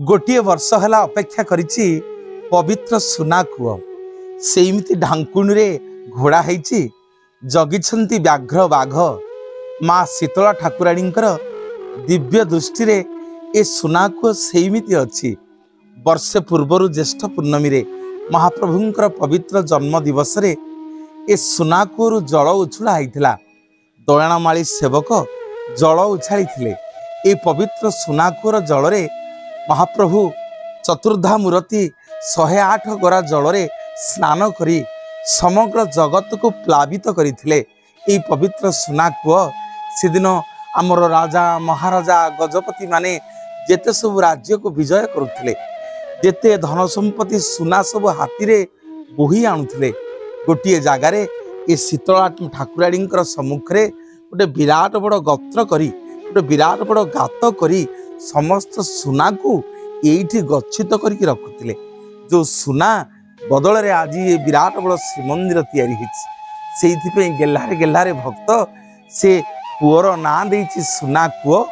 गोटे वर्ष है अपेक्षा करिछि पवित्र सुना कूଅ सेमिति ढांकुणी घोड़ा होती जगिछंती व्याघ्र बाघ माँ शीतला ठाकुराणींकर दिव्य दृष्टि रे ए सुना कूଅ सेमिति अछि। वर्षे पूर्वर ज्येष्ठ पूर्णमी रे महाप्रभुंकर पवित्र जन्म दिवस रे ए सुना कूଅरु जल उछुड़ा होइथिला। दयाणामाळी सेवक जल उछाली थिले। ए पवित्र सुना कूଅर जल रे महाप्रभु चतुर्धा मूर्ति 108 गरा जल स्नान करी समग्र जगत को प्लावित करथिले। ए पवित्र सुना कूଅ सेदिन आमर राजा महाराजा गजपति माने जेते सब राज्य को विजय करुथिले, जेते धन संपत्ति सुना सब हाथी रे बोही आणुथिले, गोटे जगार ए शीतला ठाकुराणींकर सम्मुख रे गोटे विराट बड़ गत्र करी गोटे विराट बड़ गात करी समस्त सुना को एठी गच्छित करके रखुथिले। जो सुना बदल रे आज ये विराट बड़ श्रीमंदिर तैयारी होइछि। सेइथिपे गेल्हारे भक्त से कूअर ना देइछि सुना कूଅ।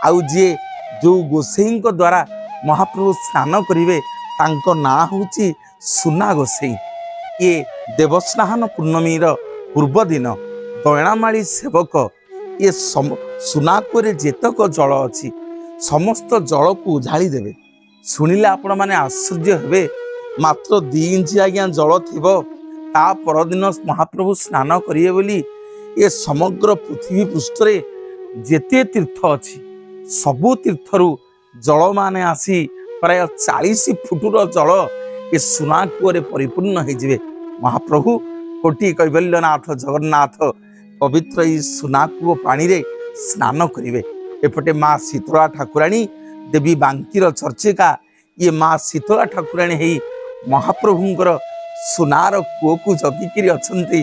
आउ जे जो गोसेई द्वारा महाप्रभु स्नान करिवे तांको ना होछि सुना गोसेई। ये देवस्नान पूर्णमी पूर्व दिन दयाणामाळी सेवक ये सुना कूअरे जेतक जल अछि समस्त जल को उझाली देवे। शुणिले आपण माने आश्चर्य हेबे। मात्र 2 इंच आज्ञा जल थिबो ता परदिन महाप्रभु स्नान करिए बोली ये समग्र पृथ्वी पृष्ठ रे जेते तीर्थ अछि सबु तीर्थरु जल माने आसी प्राय 40 फुटर जल ये सुना कूअरे परिपूर्ण हो जिवे। महाप्रभु कोटि कैवल्यनाथ जगन्नाथ पवित्र ई सुना कूଅ पानी रे स्नान करिवे। एपटे माँ शीतला ठाकुराणी देवी बांकीर चर्चिका ये माँ शीतला ठाकुराणी ही महाप्रभुंकर सुनार कूଅ को जगिकिरी अछंती।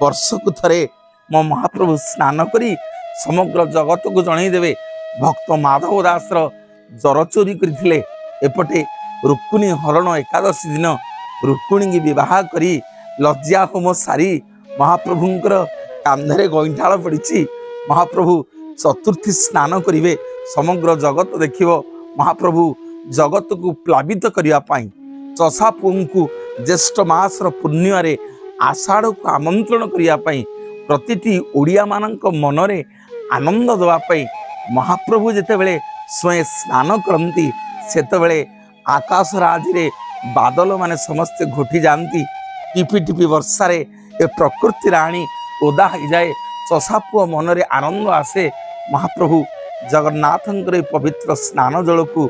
वर्षकु थरे मो महाप्रभु स्नान करी समग्र जगत को जणई देवे। भक्त माधव दासर जर चोरी करथिले। एपटे रुक्मिणी हरण एकादशी दिन रुक्मिणी की विवाह करी लज्जा होम सारी महाप्रभुंकर कांधरे गईंठाल पड़ी महाप्रभु चतुर्थी स्नान करिवे। समग्र जगत देखिवो महाप्रभु जगत को प्लावित करिया पाई चषा पुओंकु ज्येष्ठ मासर पुण्य आषाढ़ को आमंत्रण करिया पाई प्रतिटी ओडिया मानक मनरे आनंद देवा पाई महाप्रभु जेतेबेले स्वयं स्नान करती सेतेबेले आकाश राजिरे बादल माने समस्ते घोटी जाती। टिपि टिपि वर्षा रे ए प्रकृति राणी ओदा हो जाए। चषा पुओ मनरे आनंद आसे। महाप्रभु जगन्नाथंकर पवित्र स्नान जल को